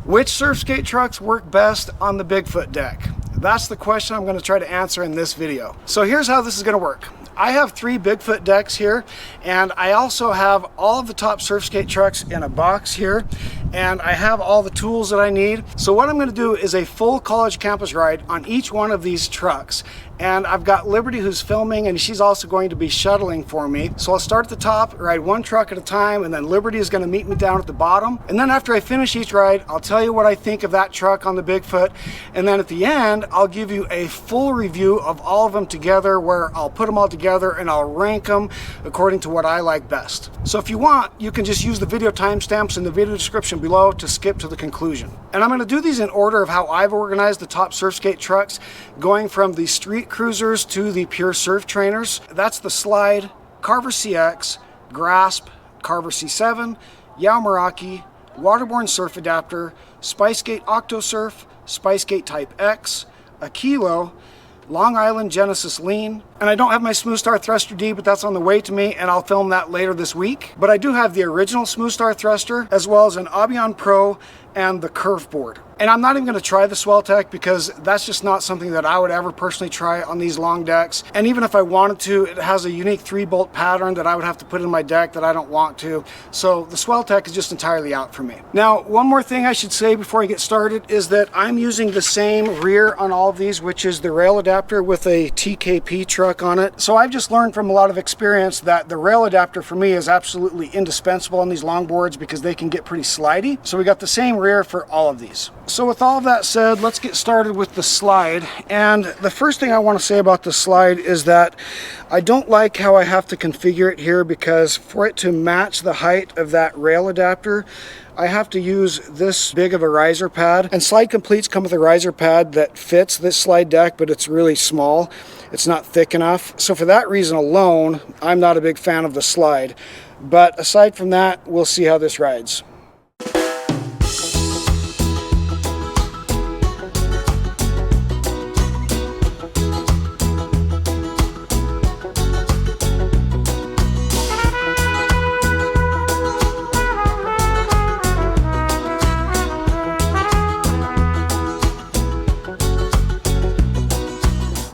Which surfskate trucks work best on the Bigfoot deck? That's the question I'm going to try to answer in this video. So here's how this is going to work. I have 3 Bigfoot decks here, and I also have all of the top surfskate trucks in a box here, and I have all the tools that I need. So what I'm going to do is a full college campus ride on each one of these trucks. And I've got Liberty who's filming, and she's also going to be shuttling for me. So I'll start at the top, ride one truck at a time, and then Liberty is going to meet me down at the bottom. And then after I finish each ride, I'll tell you what I think of that truck on the Bigfoot. And then at the end, I'll give you a full review of all of them together, where I'll put them all together and I'll rank them according to what I like best. So if you want, you can just use the video timestamps in the video description below to skip to the conclusion. And I'm going to do these in order of how I've organized the top surfskate trucks, going from the street cruisers to the pure surf trainers. That's the Slide, Carver CX, Grasp, Carver C7, Meraki, Waterborne Surf Adapter, SpiceSkate OktoSurf, SpiceSkate TypeX, Aquilo, Long Island Genesis Lean, and I don't have my Smoothstar Thruster D, but that's on the way to me, and I'll film that later this week. But I do have the original Smoothstar Thruster, as well as an Abian Pro and the Curfboard. And I'm not even going to try the Swell-Tech because that's just not something that I would ever personally try on these long decks. And even if I wanted to, it has a unique 3-bolt pattern that I would have to put in my deck that I don't want to. So the Swell-Tech is just entirely out for me. Now, one more thing I should say before I get started is that I'm using the same rear on all of these, which is the rail adapter with a TKP truck on it. So I've just learned from a lot of experience that the rail adapter for me is absolutely indispensable on these longboards because they can get pretty slidey. So we got the same rear for all of these. So with all of that said, let's get started with the Slide. And the first thing I want to say about the Slide is that I don't like how I have to configure it here, because for it to match the height of that rail adapter, I have to use this big of a riser pad. And Slide Completes come with a riser pad that fits this Slide deck, but it's really small. It's not thick enough. So for that reason alone, I'm not a big fan of the Slide. But aside from that, we'll see how this rides.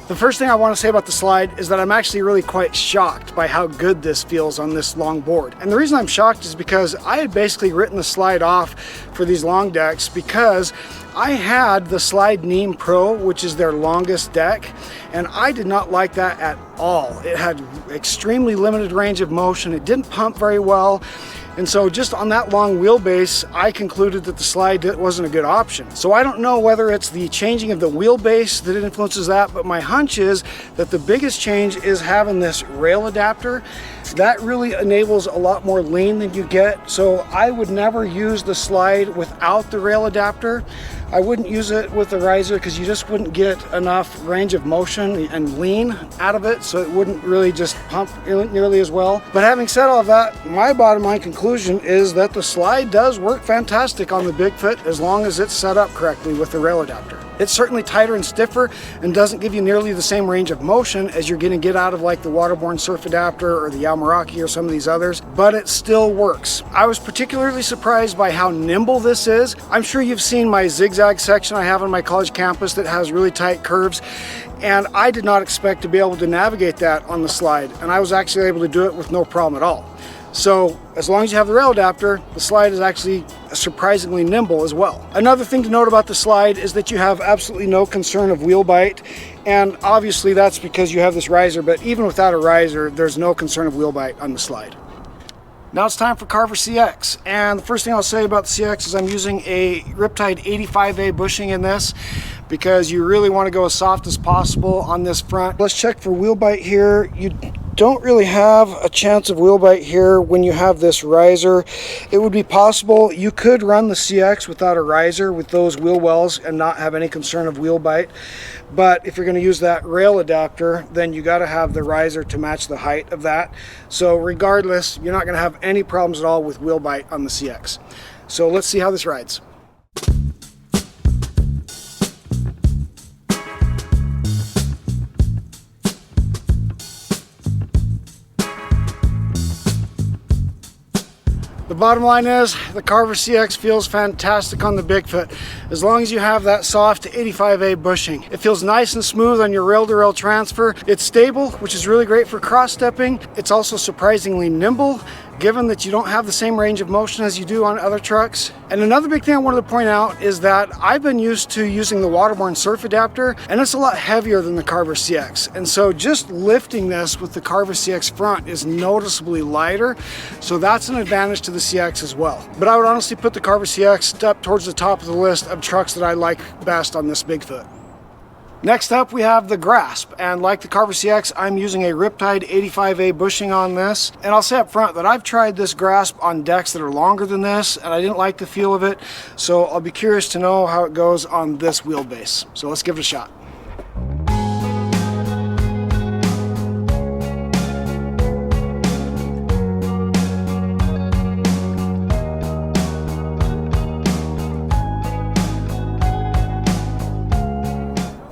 The first thing I want to say about the Slide is that I'm actually really quite shocked by how good this feels on this long board. And the reason I'm shocked is because I had basically written the Slide off for these long decks because I had the Slide Neem Pro, which is their longest deck, and I did not like that at all. It had extremely limited range of motion. It didn't pump very well. And so just on that long wheelbase, I concluded that the Slide wasn't a good option. So I don't know whether it's the changing of the wheelbase that influences that, but my hunch is that the biggest change is having this rail adapter. That really enables a lot more lean than you get. So I would never use the Slide without the rail adapter. I wouldn't use it with the riser because you just wouldn't get enough range of motion and lean out of it, so it wouldn't really just pump nearly as well. But having said all of that, my bottom line conclusion is that the Slide does work fantastic on the Bigfoot as long as it's set up correctly with the rail adapter. It's certainly tighter and stiffer and doesn't give you nearly the same range of motion as you're going to get out of like the Waterborne Surf Adapter or the Meraki or some of these others, but it still works. I was particularly surprised by how nimble this is. I'm sure you've seen my zigzag section I have on my college campus that has really tight curves, and I did not expect to be able to navigate that on the Slide, and I was actually able to do it with no problem at all. So as long as you have the rail adapter, the Slide is actually surprisingly nimble as well. Another thing to note about the Slide is that you have absolutely no concern of wheel bite, and obviously that's because you have this riser, but even without a riser, there's no concern of wheel bite on the Slide. Now it's time for Carver CX, and the first thing I'll say about the CX is I'm using a Riptide 85A bushing in this because you really want to go as soft as possible on this front. Let's check for wheel bite here. You don't really have a chance of wheel bite here when you have this riser. It would be possible you could run the CX without a riser with those wheel wells and not have any concern of wheel bite. But if you're going to use that rail adapter, then you got to have the riser to match the height of that. So regardless, you're not going to have any problems at all with wheel bite on the CX. So let's see how this rides. The bottom line is the Carver CX feels fantastic on the Bigfoot as long as you have that soft 85A bushing. It feels nice and smooth on your rail-to-rail transfer. It's stable, which is really great for cross-stepping. It's also surprisingly nimble, given that you don't have the same range of motion as you do on other trucks. And another big thing I wanted to point out is that I've been used to using the Waterborne surf adapter, and it's a lot heavier than the Carver CX. And so just lifting this with the Carver CX front is noticeably lighter. So that's an advantage to the CX as well. But I would honestly put the Carver CX up towards the top of the list of trucks that I like best on this Bigfoot. Next up, we have the grasp, and like the Carver CX, I'm using a Riptide 85A bushing on this. And I'll say up front that I've tried this grasp on decks that are longer than this, and I didn't like the feel of it, so I'll be curious to know how it goes on this wheelbase. So let's give it a shot.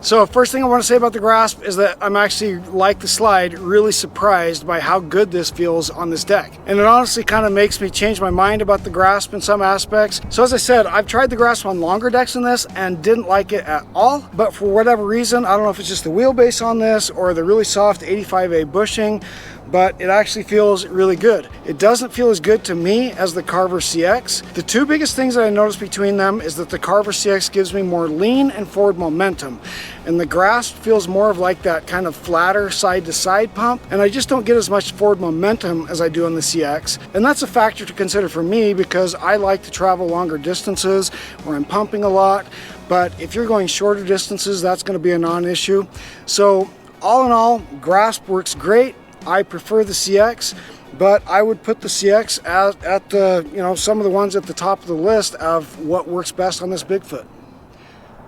So first thing I want to say about the grasp is that I'm actually, like the slide, really surprised by how good this feels on this deck. And it honestly kind of makes me change my mind about the grasp in some aspects. So as I said, I've tried the grasp on longer decks than this and didn't like it at all. But for whatever reason, I don't know if it's just the wheelbase on this or the really soft 85A bushing, but it actually feels really good. It doesn't feel as good to me as the Carver CX. The two biggest things that I notice between them is that the Carver CX gives me more lean and forward momentum, and the grasp feels more of like that kind of flatter side-to-side pump, and I just don't get as much forward momentum as I do on the CX. And that's a factor to consider for me because I like to travel longer distances where I'm pumping a lot, but if you're going shorter distances, that's going to be a non-issue. So all in all, grasp works great. I prefer the CX, but I would put the CX at the, some of the ones at the top of the list of what works best on this Bigfoot.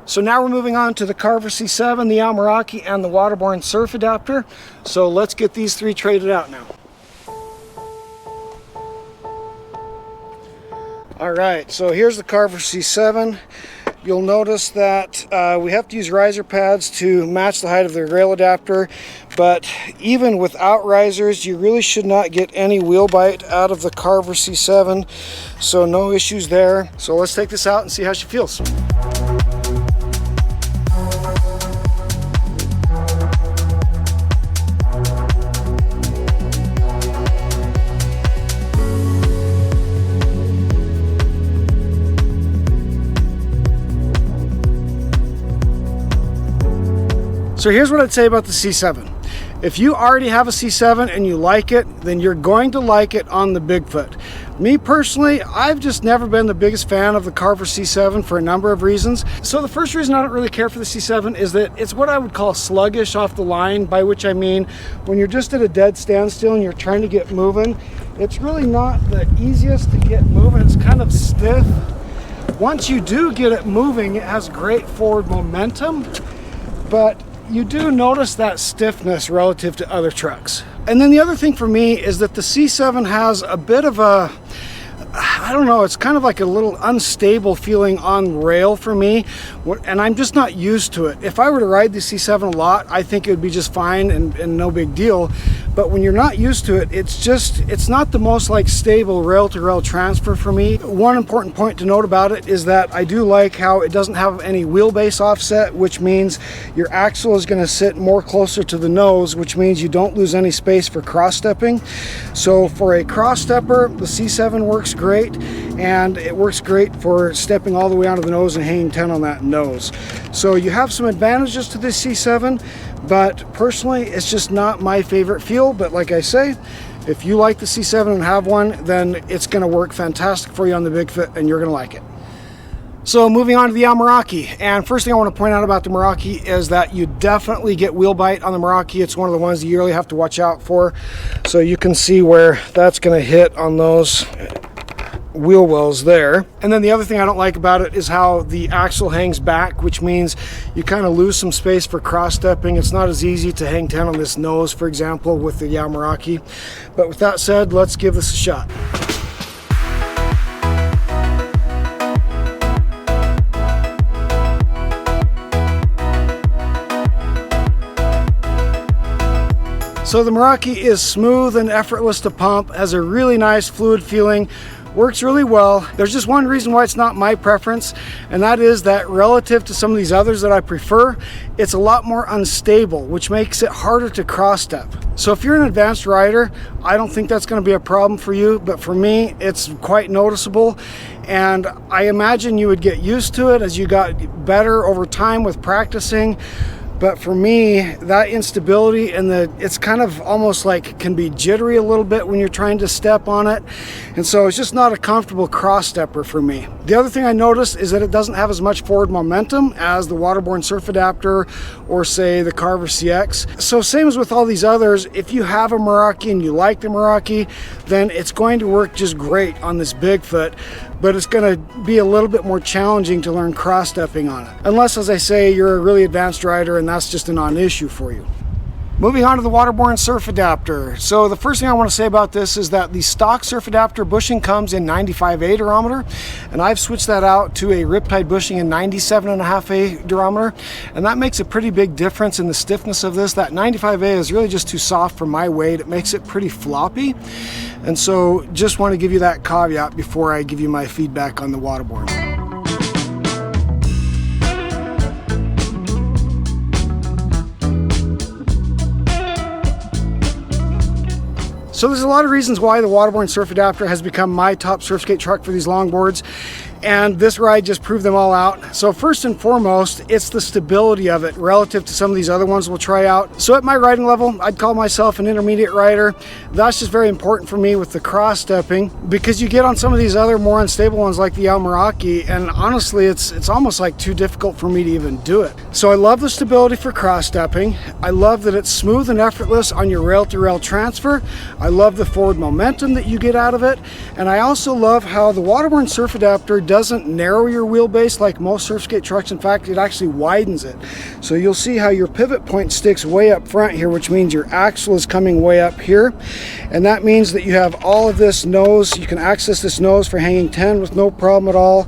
So now we're moving on to the Carver C7, the Meraki, and the Waterborne surf adapter. So let's get these three traded out now. All right, so here's the Carver C7. You'll notice that we have to use riser pads to match the height of the rail adapter, but even without risers, you really should not get any wheel bite out of the Carver C7, so no issues there. So let's take this out and see how she feels. So here's what I'd say about the C7. If you already have a C7 and you like it, then you're going to like it on the Bigfoot. Me personally, I've just never been the biggest fan of the Carver C7 for a number of reasons. So the first reason I don't really care for the C7 is that it's what I would call sluggish off the line, by which I mean when you're just at a dead standstill and you're trying to get moving, it's really not the easiest to get moving. It's kind of stiff. Once you do get it moving, it has great forward momentum, but you do notice that stiffness relative to other trucks. And then the other thing for me is that the C7 has a bit of a, I don't know, it's kind of like a little unstable feeling on rail for me, and I'm just not used to it. If I were to ride the C7 a lot, I think it would be just fine and no big deal. But when you're not used to it, it's not the most like stable rail-to-rail transfer for me. One important point to note about it is that I do like how it doesn't have any wheelbase offset, which means your axle is going to sit more closer to the nose, which means you don't lose any space for cross-stepping. So for a cross-stepper, the C7 works great, and it works great for stepping all the way onto the nose and hanging 10 on that nose. So you have some advantages to this C7, but personally it's just not my favorite feel. But like I say, if you like the C7 and have one, then it's going to work fantastic for you on the Bigfoot and you're going to like it. So moving on to the Meraki, and first thing I want to point out about the Meraki is that you definitely get wheel bite on the Meraki. It's one of the ones that you really have to watch out for. So you can see where that's going to hit on those wheel wells there. And then the other thing I don't like about it is how the axle hangs back, which means you kind of lose some space for cross-stepping. It's not as easy to hang 10 on this nose, for example, with the Meraki. But with that said, let's give this a shot. So the Meraki is smooth and effortless to pump, has a really nice fluid feeling, works really well. There's just one reason why it's not my preference, and that is that relative to some of these others that I prefer, it's a lot more unstable, which makes it harder to cross step. So if you're an advanced rider, I don't think that's going to be a problem for you, but for me, it's quite noticeable. And I imagine you would get used to it as you got better over time with practicing. But for me, that instability and it's kind of almost like can be jittery a little bit when you're trying to step on it. And so it's just not a comfortable cross stepper for me. The other thing I noticed is that it doesn't have as much forward momentum as the Waterborne Surf Adapter or say the Carver CX. So same as with all these others, if you have a Meraki and you like the Meraki, then it's going to work just great on this Bigfoot. But it's going to be a little bit more challenging to learn cross stepping on it. Unless, as I say, you're a really advanced rider and that's just a non-issue for you. Moving on to the Waterborne Surf Adapter. So the first thing I want to say about this is that the stock surf adapter bushing comes in 95A durometer, and I've switched that out to a Riptide bushing in 97.5A durometer, and that makes a pretty big difference in the stiffness of this. That 95A is really just too soft for my weight. It makes it pretty floppy, and so just want to give you that caveat before I give you my feedback on the Waterborne. So there's a lot of reasons why the Waterborne Surf Adapter has become my top surf skate truck for these longboards, and this ride just proved them all out. So first and foremost, it's the stability of it relative to some of these other ones we'll try out. So at my riding level, I'd call myself an intermediate rider. That's just very important for me with the cross stepping, because you get on some of these other more unstable ones like the Meraki, and honestly it's almost like too difficult for me to even do it. So I love the stability for cross stepping. I love that it's smooth and effortless on your rail to rail transfer. I love the forward momentum that you get out of it, and I also love how the Waterborne Surf Adapter doesn't narrow your wheelbase like most surf skate trucks. In fact, it actually widens it. So you'll see how your pivot point sticks way up front here, which means your axle is coming way up here, and that means that you have all of this nose. You can access this nose for hanging 10 with no problem at all.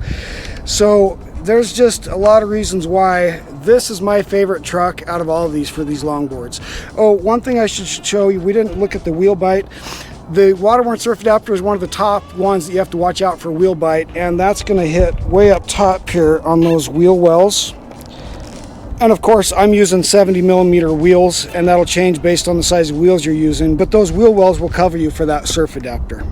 So there's just a lot of reasons why this is my favorite truck out of all of these for these longboards. Oh, one thing I should show you, we didn't look at the wheel bite. The Waterborne Surf Adapter is one of the top ones that you have to watch out for wheel bite, and that's going to hit way up top here on those wheel wells. And of course, I'm using 70mm wheels, and that'll change based on the size of wheels you're using, but those wheel wells will cover you for that surf adapter.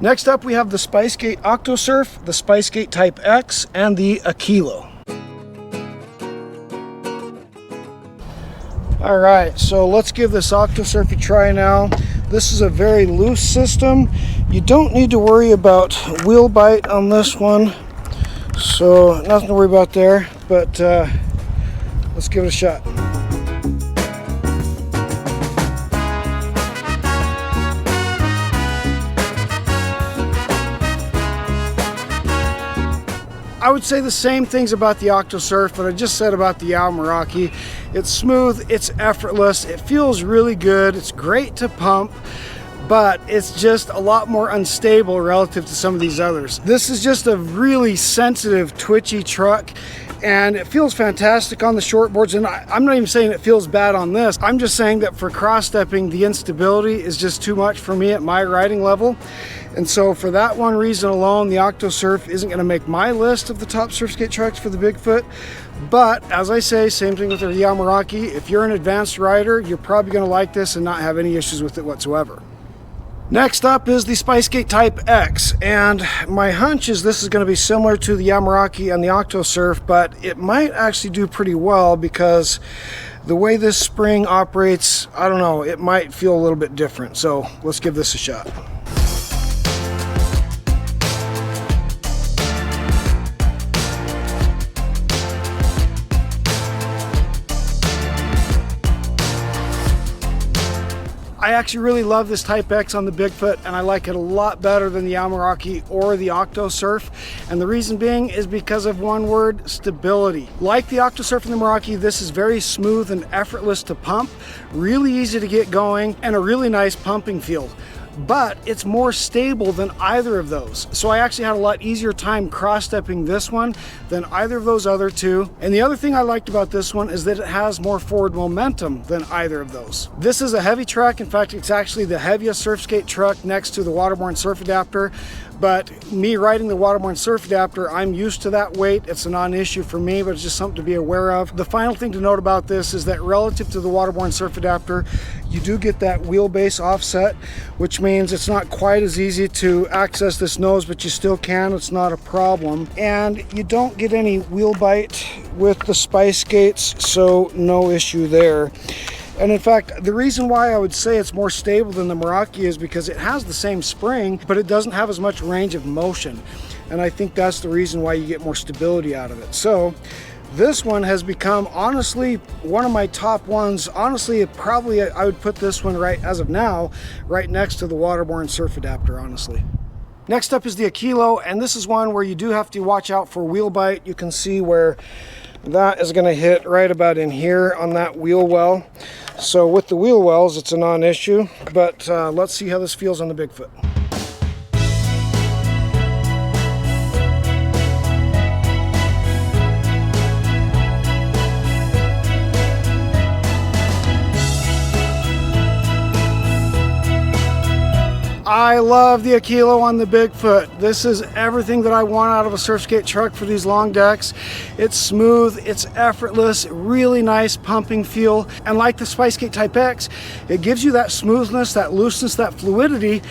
Next up, we have the SpiceSkate OktoSurf, the SpiceSkate TypeX, and the Aquilo. All right, so let's give this OktoSurf a try now. This is a very loose system. You don't need to worry about wheel bite on this one, so nothing to worry about there, but let's give it a shot. I would say the same things about the OktoSurf that I just said about the Meraki. It's smooth, it's effortless, it feels really good, it's great to pump, but it's just a lot more unstable relative to some of these others. This is just a really sensitive, twitchy truck, and it feels fantastic on the short boards, and I'm not even saying it feels bad on this. I'm just saying that for cross-stepping, the instability is just too much for me at my riding level. And so for that one reason alone, the OktoSurf isn't going to make my list of the top surf skate trucks for the Bigfoot. But as I say, same thing with the Meraki. If you're an advanced rider, you're probably going to like this and not have any issues with it whatsoever. Next up is the SpiceSkate TypeX, and my hunch is this is going to be similar to the Meraki and the OktoSurf, but it might actually do pretty well because the way this spring operates, I don't know, it might feel a little bit different. So let's give this a shot. I actually really love this TypeX on the Bigfoot, and I like it a lot better than the Meraki or the OktoSurf. And the reason being is because of one word: stability. Like the OktoSurf and the Meraki, this is very smooth and effortless to pump, really easy to get going, and a really nice pumping feel. but it's more stable than either of those. So I actually had a lot easier time cross-stepping this one than either of those other two. And the other thing I liked about this one is that it has more forward momentum than either of those. This is a heavy truck. In fact, it's actually the heaviest Surfskate truck next to the Waterborne surf adapter. But me riding the Waterborne surf adapter, I'm used to that weight. It's a non-issue for me, but it's just something to be aware of. The final thing to note about this is that relative to the Waterborne surf adapter, you do get that wheelbase offset, which means it's not quite as easy to access this nose, but you still can. It's not a problem. And you don't get any wheel bite with the SpiceSkates, so no issue there. And in fact, the reason why I would say it's more stable than the Meraki is because it has the same spring, but it doesn't have as much range of motion. And I think that's the reason why you get more stability out of it. So this one has become, honestly, one of my top ones. Honestly, probably I would put this one right, as of now, right next to the Waterborne surf adapter, honestly. Next up is the Aquilo, and this is one where you do have to watch out for wheel bite. You can see where that is going to hit right about in here on that wheel well. So with the wheel wells, it's a non-issue, but let's see how this feels on the Bigfoot. I love the Aquilo on the Bigfoot. This is everything that I want out of a Surfskate truck for these long decks. It's smooth, it's effortless, really nice pumping feel. And like the SpiceSkate TypeX, it gives you that smoothness, that looseness, that fluidity,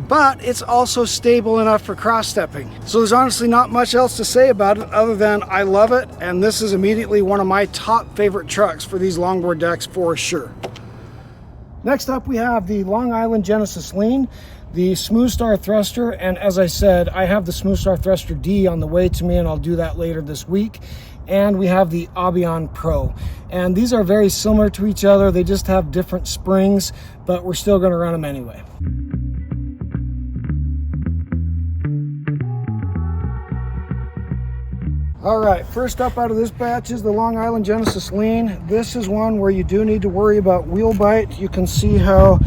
but it's also stable enough for cross-stepping. So there's honestly not much else to say about it other than I love it, and this is immediately one of my top favorite trucks for these longboard decks for sure. Next up, we have the Long Island Genesis Lean, the Smoothstar thruster, and as I said, I have the Smoothstar Thruster D on the way to me, and I'll do that later this week. And we have the Abian Pro, and these are very similar to each other. They just have different springs, but we're still going to run them anyway. All right, first up out of this batch is the Long Island Genesis Lean. This is one where you do need to worry about wheel bite. You can see how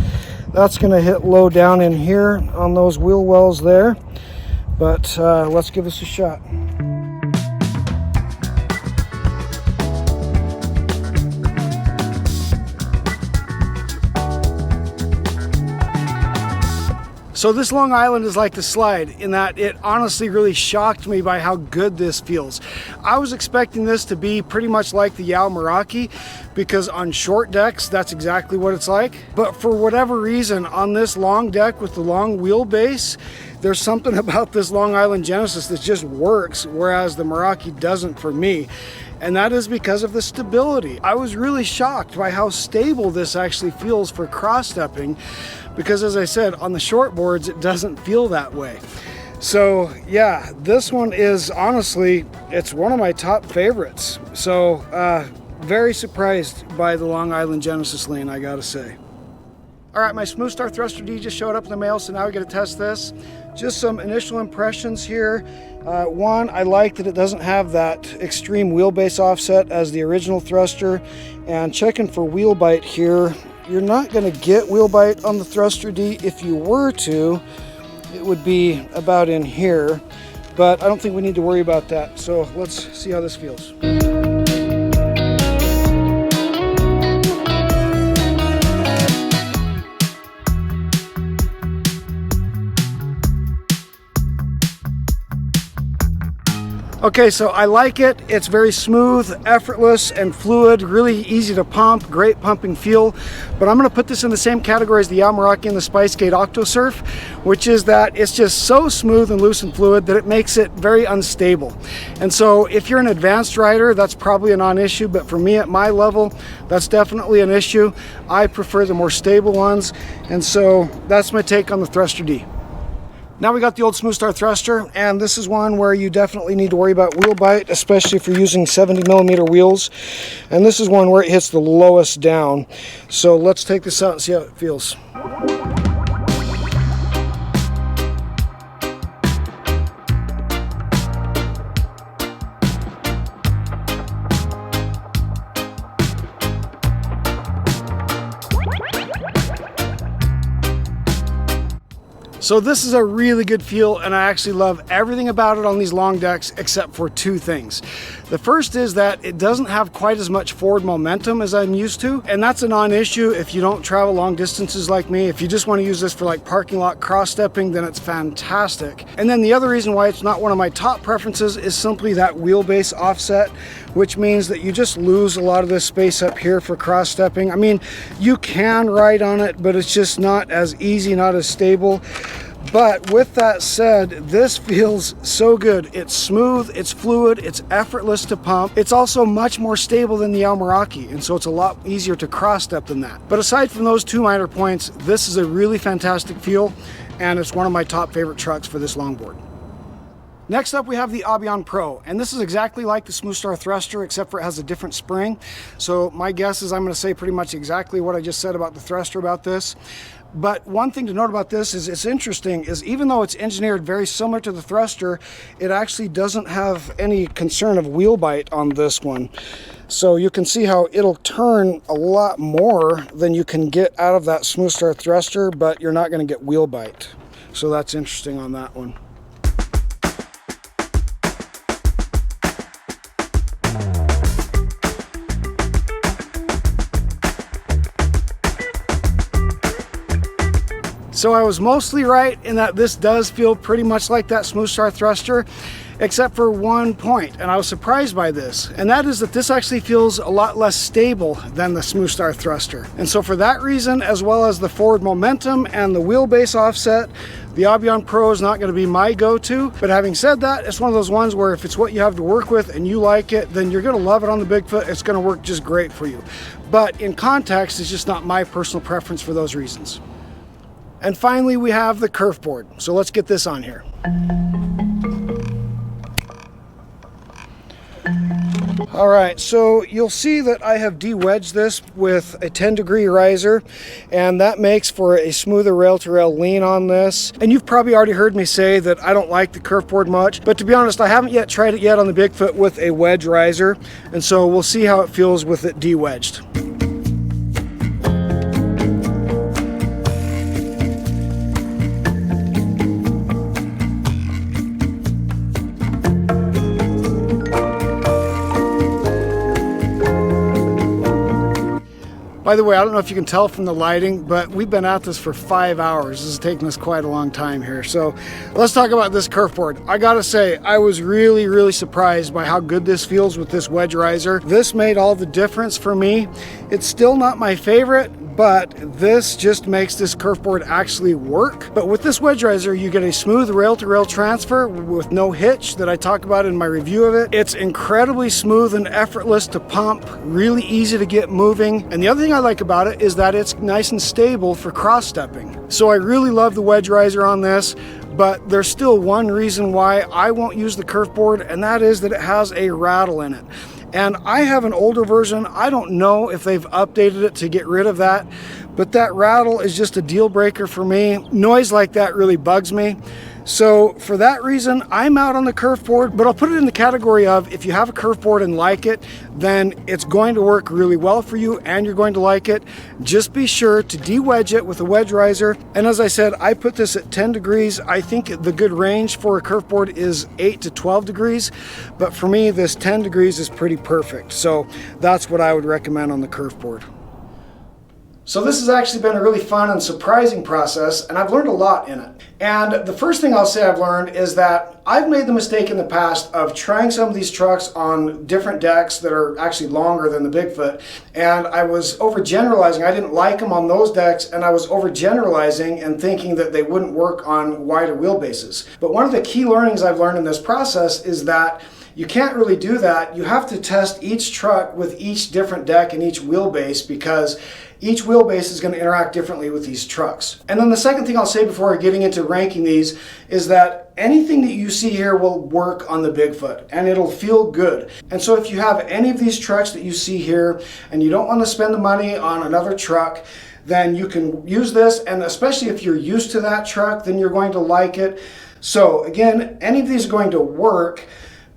that's going to hit low down in here on those wheel wells there, but let's give this a shot. So this Long Island is like the Slide in that it honestly really shocked me by how good this feels. I was expecting this to be pretty much like the Meraki because on short decks, that's exactly what it's like. But for whatever reason, on this long deck with the long wheelbase, there's something about this Long Island Genesis that just works, whereas the Meraki doesn't for me. And that is because of the stability. I was really shocked by how stable this actually feels for cross-stepping, because as I said, on the short boards, it doesn't feel that way. So yeah, this one is honestly, it's one of my top favorites. So very surprised by the Long Island Genesis Lean, I gotta say. All right, my Smoothstar Thruster D just showed up in the mail, so now we get to test this. Just some initial impressions here. One, I like that it doesn't have that extreme wheelbase offset as the original thruster. And checking for wheel bite here, you're not going to get wheel bite on the Thruster D. If you were to, it would be about in here, but I don't think we need to worry about that. So let's see how this feels. Okay, so I like it. It's very smooth, effortless, and fluid, really easy to pump, great pumping feel. But I'm gonna put this in the same category as the Meraki and the SpiceSkate OktoSurf, which is that it's just so smooth and loose and fluid that it makes it very unstable. And so if you're an advanced rider, that's probably a non-issue, but for me at my level, that's definitely an issue. I prefer the more stable ones, and so that's my take on the Thruster D. Now we got the old Smoothstar thruster, and this is one where you definitely need to worry about wheel bite, especially if you're using 70mm wheels. And this is one where it hits the lowest down. So let's take this out and see how it feels. So this is a really good feel, and I actually love everything about it on these long decks except for two things. The first is that it doesn't have quite as much forward momentum as I'm used to, and that's a non-issue if you don't travel long distances like me. If you just want to use this for like parking lot cross-stepping, then it's fantastic. And then the other reason why it's not one of my top preferences is simply that wheelbase offset, which means that you just lose a lot of this space up here for cross-stepping. I mean, you can ride on it, but it's just not as easy, not as stable. But with that said, this feels so good. It's smooth, it's fluid, it's effortless to pump. It's also much more stable than the Meraki, and so it's a lot easier to cross-step than that. But aside from those two minor points, this is a really fantastic feel, and it's one of my top favorite trucks for this longboard. Next up, we have the Abian Pro, and this is exactly like the Smoothstar thruster, except for it has a different spring. So my guess is I'm going to say pretty much exactly what I just said about the thruster about this. But one thing to note about this is it's interesting, is even though it's engineered very similar to the thruster, it actually doesn't have any concern of wheel bite on this one. So you can see how it'll turn a lot more than you can get out of that Smoothstar thruster, but you're not going to get wheel bite. So that's interesting on that one. So I was mostly right in that this does feel pretty much like that Smoothstar thruster, except for one point, and I was surprised by this, and that is that this actually feels a lot less stable than the Smoothstar thruster. And so for that reason, as well as the forward momentum and the wheelbase offset, the Abian Pro is not going to be my go-to. But having said that, it's one of those ones where if it's what you have to work with and you like it, then you're going to love it on the Bigfoot. It's going to work just great for you. But in context, it's just not my personal preference for those reasons. And finally, we have the Curfboard. So let's get this on here. All right, so you'll see that I have de-wedged this with a 10-degree riser, and that makes for a smoother rail-to-rail lean on this. And you've probably already heard me say that I don't like the Curfboard much, but to be honest, I haven't yet tried it yet on the Bigfoot with a wedge riser, and so we'll see how it feels with it de-wedged. By the way, I don't know if you can tell from the lighting, but we've been at this for 5 hours. This has taken us quite a long time here. So let's talk about this Curfboard. I gotta say, I was really surprised by how good this feels with this wedge riser. This made all the difference for me. It's still not my favorite, but this just makes this Curfboard actually work. But with this wedge riser, you get a smooth rail-to-rail transfer with no hitch that I talk about in my review of it. It's incredibly smooth and effortless to pump, really easy to get moving. And the other thing I like about it is that it's nice and stable for cross-stepping. So I really love the wedge riser on this, but there's still one reason why I won't use the Curfboard, and that is that it has a rattle in it. And I have an older version. I don't know if they've updated it to get rid of that, but that rattle is just a deal breaker for me. Noise like that really bugs me. So for that reason, I'm out on the Curfboard, but I'll put it in the category of if you have a Curfboard and like it, then it's going to work really well for you and you're going to like it. Just be sure to de-wedge it with a wedge riser. And as I said, I put this at 10 degrees. I think the good range for a Curfboard is 8 to 12 degrees, but for me, this 10 degrees is pretty perfect. So that's what I would recommend on the Curfboard. So this has actually been a really fun and surprising process, and I've learned a lot in it. And the first thing I'll say I've learned is that I've made the mistake in the past of trying some of these trucks on different decks that are actually longer than the Bigfoot, and I was overgeneralizing. I didn't like them on those decks, and I was overgeneralizing and thinking that they wouldn't work on wider wheelbases. But one of the key learnings I've learned in this process is that you can't really do that. You have to test each truck with each different deck and each wheelbase, because each wheelbase is going to interact differently with these trucks. And then the second thing I'll say before getting into ranking these is that anything that you see here will work on the Bigfoot and it'll feel good. And so if you have any of these trucks that you see here and you don't want to spend the money on another truck, then you can use this, and especially if you're used to that truck, then you're going to like it. So again, any of these are going to work,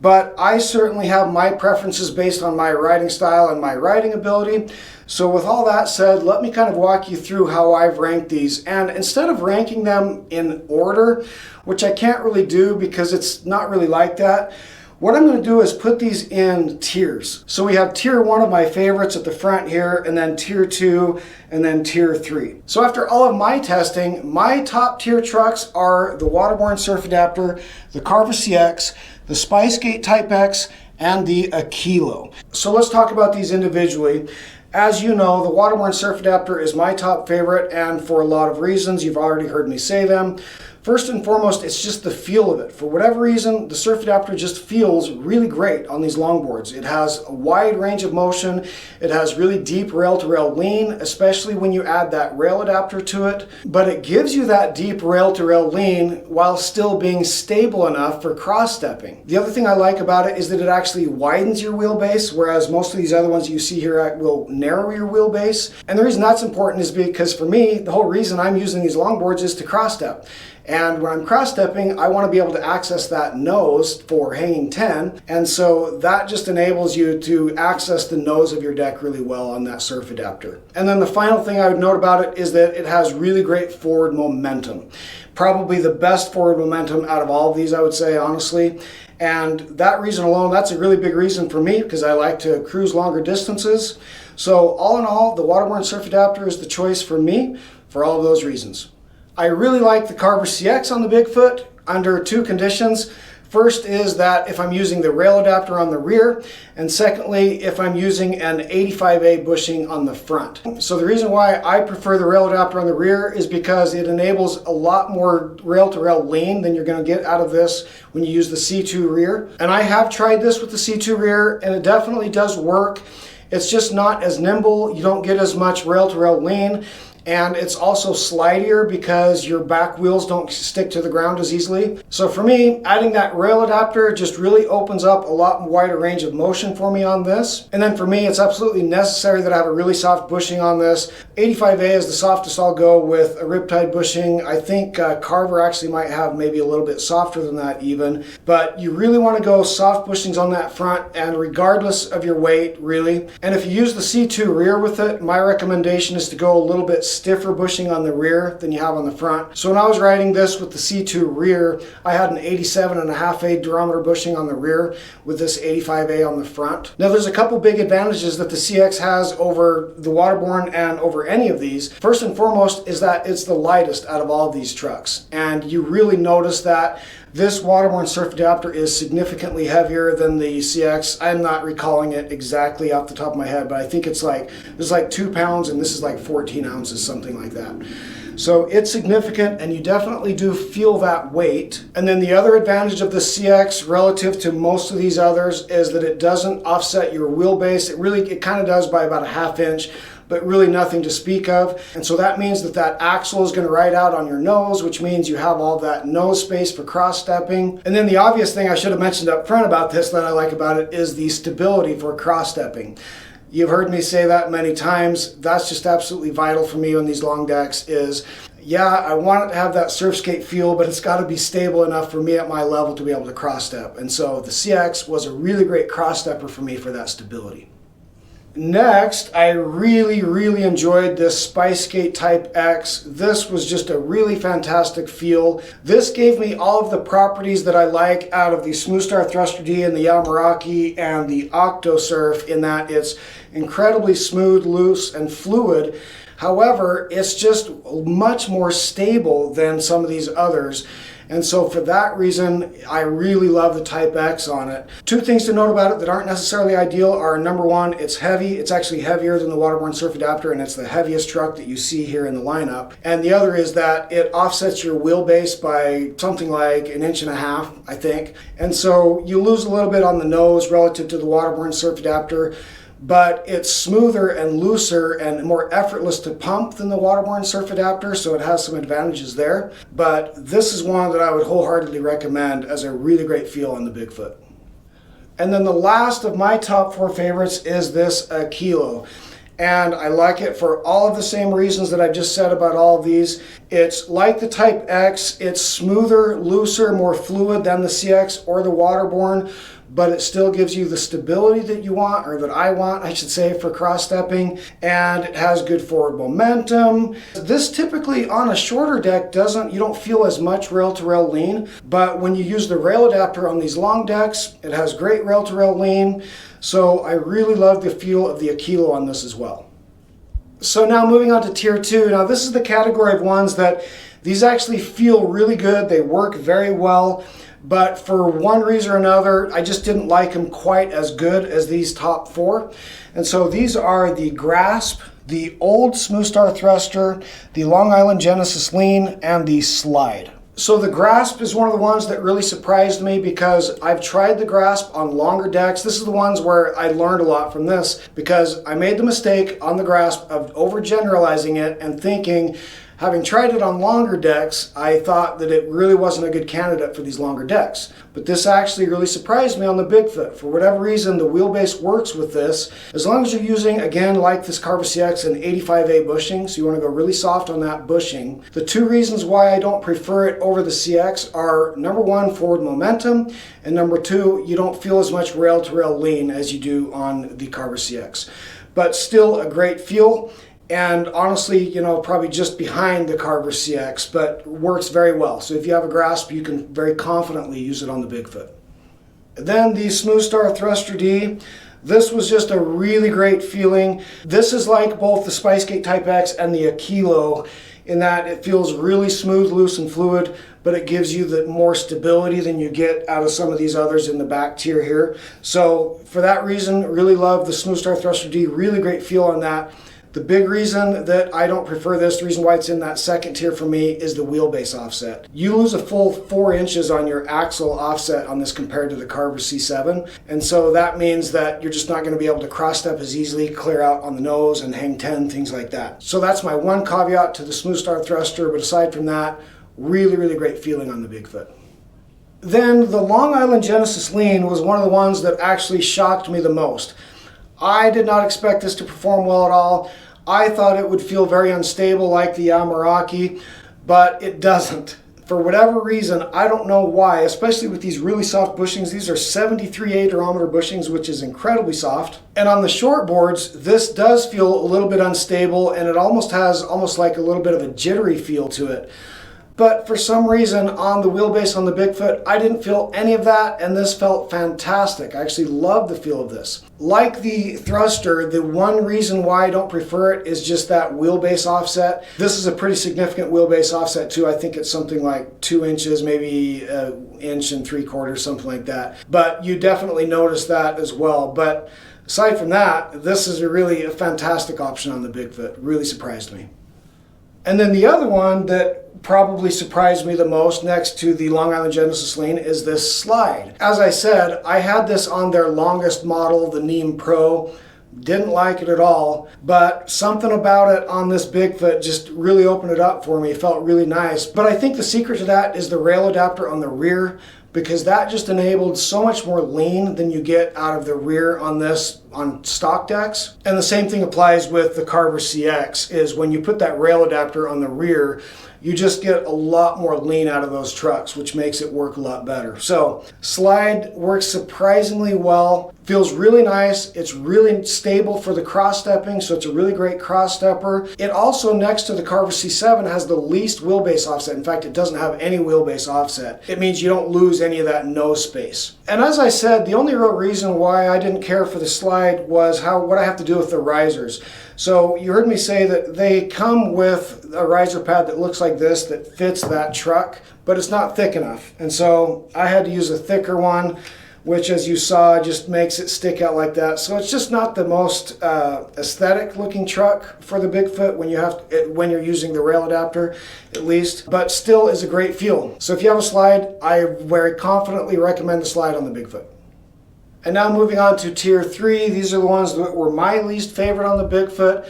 but I certainly have my preferences based on my riding style and my riding ability. So with all that said, let me kind of walk you through how I've ranked these. And instead of ranking them in order, which I can't really do because it's not really like that, what I'm going to do is put these in tiers. So we have tier 1 of my favorites at the front here, and then tier 2, and then tier 3. So after all of my testing, my top tier trucks are the Waterborne Surf Adapter, the Carver CX, the SpiceSkate TypeX, and the Aquilo. So let's talk about these individually. As you know, the Waterborne Surf Adapter is my top favorite, and for a lot of reasons. You've already heard me say them. First and foremost, it's just the feel of it. For whatever reason, the Surf Adapter just feels really great on these longboards. It has a wide range of motion. It has really deep rail-to-rail lean, especially when you add that rail adapter to it. But it gives you that deep rail-to-rail lean while still being stable enough for cross-stepping. The other thing I like about it is that it actually widens your wheelbase, whereas most of these other ones you see here will narrow your wheelbase. And the reason that's important is because for me, the whole reason I'm using these longboards is to cross-step. And when I'm cross-stepping, I want to be able to access that nose for hanging 10. And so that just enables you to access the nose of your deck really well on that surf adapter. And then the final thing I would note about it is that it has really great forward momentum. Probably the best forward momentum out of all of these, I would say, honestly. And that reason alone, that's a really big reason for me because I like to cruise longer distances. So all in all, the Waterborne Surf Adapter is the choice for me for all of those reasons. I really like the Carver CX on the Bigfoot under 2 conditions. First is that if I'm using the rail adapter on the rear, and secondly, if I'm using an 85A bushing on the front. So the reason why I prefer the rail adapter on the rear is because it enables a lot more rail-to-rail lean than you're going to get out of this when you use the C2 rear. And I have tried this with the C2 rear, and it definitely does work. It's just not as nimble. You don't get as much rail-to-rail lean. And it's also slidier because your back wheels don't stick to the ground as easily. So for me, adding that rail adapter just really opens up a lot wider range of motion for me on this. And then for me, it's absolutely necessary that I have a really soft bushing on this. 85A is the softest I'll go with a riptide bushing. I think Carver actually might have maybe a little bit softer than that even. But you really want to go soft bushings on that front, and regardless of your weight, really. And if you use the C2 rear with it, my recommendation is to go a little bit stiffer bushing on the rear than you have on the front. So when I was riding this with the C2 rear, I had an 87.5A durometer bushing on the rear with this 85A on the front. Now there's a couple big advantages that the CX has over the Waterborne and over any of these. First and foremost is that it's the lightest out of all of these trucks. And you really notice that this Waterborne Surf Adapter is significantly heavier than the CX. I'm not recalling it exactly off the top of my head, but I think it's like, there's like 2 pounds and this is like 14 ounces, something like that. So it's significant, and you definitely do feel that weight. And then the other advantage of the CX relative to most of these others is that it doesn't offset your wheelbase. It kind of does by about a 1/2 inch, but really nothing to speak of. And so that means that that axle is going to ride out on your nose, which means you have all that nose space for cross-stepping. And then the obvious thing I should have mentioned up front about this that I like about it is the stability for cross-stepping. You've heard me say that many times. That's just absolutely vital for me on these long decks is, yeah, I want it to have that surfskate feel, but it's got to be stable enough for me at my level to be able to cross-step. And so the CX was a really great cross-stepper for me for that stability. Next, I really enjoyed this SpiceSkate TypeX. This was just a really fantastic feel. This gave me all of the properties that I like out of the Smoothstar Thruster D and the Meraki and the OktoSurf, in that it's incredibly smooth, loose, and fluid. However, it's just much more stable than some of these others. And so for that reason, I really love the TypeX on it. 2 things to note about it that aren't necessarily ideal are, number 1, it's heavy. It's actually heavier than the Waterborne Surf Adapter, and it's the heaviest truck that you see here in the lineup. And the other is that it offsets your wheelbase by something like 1.5 inches, I think. And so you lose a little bit on the nose relative to the Waterborne Surf Adapter, but it's smoother and looser and more effortless to pump than the Waterborne Surf Adapter, so it has some advantages there. But this is one that I would wholeheartedly recommend as a really great feel on the Bigfoot. And then the last of my top 4 favorites is this Aquilo. And I like it for all of the same reasons that I just said about all of these. It's like the TypeX, it's smoother, looser, more fluid than the CX or the Waterborne, but it still gives you the stability that you want, or that I want, I should say, for cross-stepping, and it has good forward momentum. This typically on a shorter deck you don't feel as much rail-to-rail lean, but when you use the rail adapter on these long decks, it has great rail-to-rail lean, so I really love the feel of the Aquilo on this as well. So now moving on to tier 2. Now this is the category of ones that these actually feel really good, they work very well, but for one reason or another, I just didn't like them quite as good as these top 4. And so these are the Grasp, the old Smoothstar Thruster, the Long Island Genesis Lean, and the Slide. So the Grasp is one of the ones that really surprised me because I've tried the Grasp on longer decks. This is the ones where I learned a lot from this, because I made the mistake on the Grasp of overgeneralizing it and thinking, having tried it on longer decks, I thought that it really wasn't a good candidate for these longer decks. But this actually really surprised me on the Bigfoot. For whatever reason, the Wheelbase works with this. As long as you're using, again, like this Carver CX, an 85A bushing, so you want to go really soft on that bushing. The 2 reasons why I don't prefer it over the CX are, number 1, forward momentum, and number 2, you don't feel as much rail-to-rail lean as you do on the Carver CX. But still a great feel. And honestly, you know, probably just behind the Carver CX, but works very well. So if you have a Grasp, you can very confidently use it on the Bigfoot. Then the Smoothstar Thruster D. This was just a really great feeling. This is like both the SpiceSkate TypeX and the Aquilo in that it feels really smooth, loose, and fluid, but it gives you the more stability than you get out of some of these others in the back tier here. So for that reason, really love the Smoothstar Thruster D. Really great feel on that. The big reason that I don't prefer this, the reason why it's in that second tier for me, is the wheelbase offset. You lose a full 4 inches on your axle offset on this compared to the Carver C7, and so that means that you're just not going to be able to cross step as easily, clear out on the nose and hang 10, things like that. So that's my one caveat to the Smoothstar Thruster, but aside from that, really, really great feeling on the Bigfoot. Then the Long Island Genesis Lean was one of the ones that actually shocked me the most. I did not expect this to perform well at all. I thought it would feel very unstable like the Meraki, but it doesn't. For whatever reason, I don't know why, especially with these really soft bushings. These are 73A durometer bushings, which is incredibly soft. And on the short boards, this does feel a little bit unstable, and it almost has like a little bit of a jittery feel to it. But for some reason on the wheelbase on the Bigfoot, I didn't feel any of that, and this felt fantastic. I actually love the feel of this. Like the thruster, the one reason why I don't prefer it is just that wheelbase offset. This is a pretty significant wheelbase offset too. I think it's something like 2 inches, maybe 1 3/4 inches, something like that. But you definitely notice that as well. But aside from that, this is really a fantastic option on the Bigfoot. Really surprised me. And then the other one that probably surprised me the most next to the Long Island Genesis Lean is this Slide. As I said, I had this on their longest model, the Neem Pro. Didn't like it at all, but something about it on this Bigfoot just really opened it up for me. It felt really nice. But I think the secret to that is the rail adapter on the rear, because that just enabled so much more lean than you get out of the rear on this on stock decks. And the same thing applies with the Carver CX, is when you put that rail adapter on the rear, you just get a lot more lean out of those trucks, which makes it work a lot better. So Slide works surprisingly well, feels really nice. It's really stable for the cross stepping, so it's a really great cross stepper. It also, next to the Carver C7, has the least wheelbase offset. In fact, it doesn't have any wheelbase offset. It means you don't lose any of that nose space. And as I said, the only real reason why I didn't care for the Slide was what I have to do with the risers. So you heard me say that they come with a riser pad that looks like this that fits that truck, but it's not thick enough. And so I had to use a thicker one, which, as you saw, just makes it stick out like that. So it's just not the most aesthetic looking truck for the Bigfoot when you're using the rail adapter, at least, but still is a great feel. So if you have a Slide, I very confidently recommend the Slide on the Bigfoot. And now moving on to tier 3, these are the ones that were my least favorite on the Bigfoot,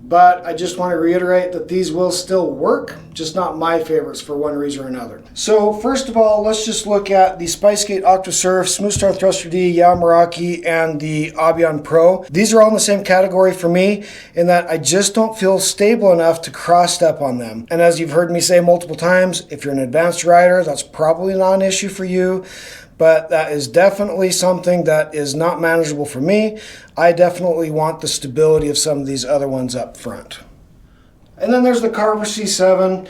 but I just want to reiterate that these will still work, just not my favorites for one reason or another. So first of all, let's just look at the SpiceSkate OktoSurf, Smoothstar Thruster D, Meraki, and the Abian Pro. These are all in the same category for me in that I just don't feel stable enough to cross step on them. And as you've heard me say multiple times, if you're an advanced rider, that's probably not an issue for you. but that is definitely something that is not manageable for me. I definitely want the stability of some of these other ones up front. And then there's the Carver C7.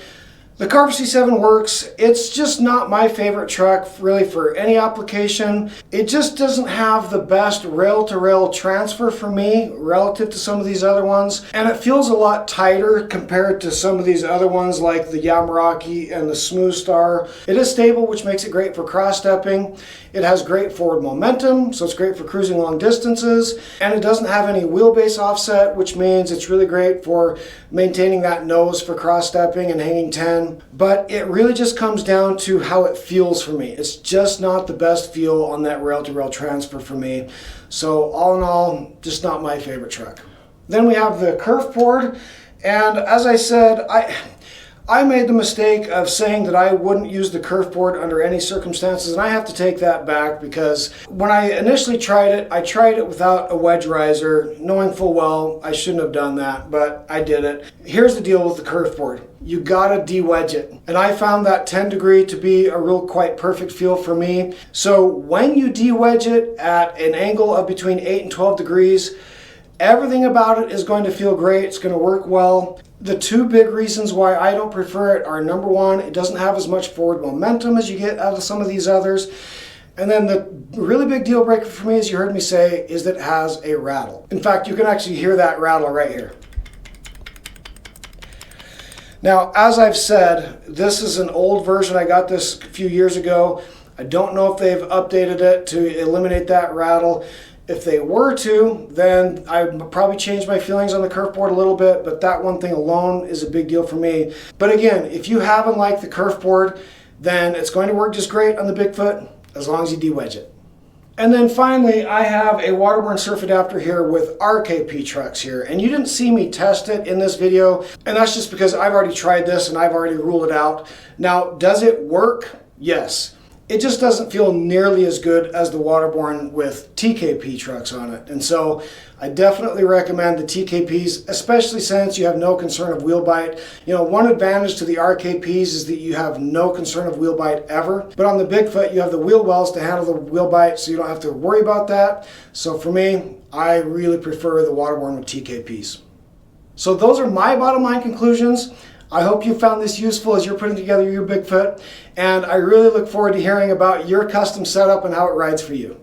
The Carver C7 works. It's just not my favorite truck really for any application. It just doesn't have the best rail-to-rail transfer for me relative to some of these other ones. And it feels a lot tighter compared to some of these other ones like the Meraki and the Smoothstar. It is stable, which makes it great for cross-stepping. It has great forward momentum, so it's great for cruising long distances. And it doesn't have any wheelbase offset, which means it's really great for maintaining that nose for cross-stepping and hanging 10. But it really just comes down to how it feels for me. It's just not the best feel on that rail-to-rail transfer for me. So all in all, just not my favorite truck. Then we have the Curfboard, and as I said, I made the mistake of saying that I wouldn't use the Curfboard under any circumstances, and I have to take that back because when I initially tried it, I tried it without a wedge riser, knowing full well I shouldn't have done that, but I did it. Here's the deal with the Curfboard. You gotta de-wedge it. And I found that 10 degree to be a real quite perfect feel for me. So when you de-wedge it at an angle of between 8 and 12 degrees, everything about it is going to feel great. It's going to work well. The two big reasons why I don't prefer it are, number one, it doesn't have as much forward momentum as you get out of some of these others. And then the really big deal breaker for me, as you heard me say, is that it has a rattle. In fact, you can actually hear that rattle right here. Now, as I've said, this is an old version. I got this a few years ago. I don't know if they've updated it to eliminate that rattle. If they were to, then I'd probably change my feelings on the Curfboard a little bit, but that one thing alone is a big deal for me. But again, if you haven't liked the Curfboard, then it's going to work just great on the Bigfoot as long as you de-wedge it. And then finally, I have a Waterborne surf adapter here with RKP trucks here. And you didn't see me test it in this video, and that's just because I've already tried this and I've already ruled it out. Now, does it work? Yes. It just doesn't feel nearly as good as the Waterborne with TKP trucks on it. And so I definitely recommend the TKPs, especially since you have no concern of wheel bite. You know, one advantage to the RKPs is that you have no concern of wheel bite ever. But on the Bigfoot, you have the wheel wells to handle the wheel bite, so you don't have to worry about that. So for me, I really prefer the Waterborne with TKPs. So those are my bottom line conclusions. I hope you found this useful as you're putting together your Bigfoot, and I really look forward to hearing about your custom setup and how it rides for you.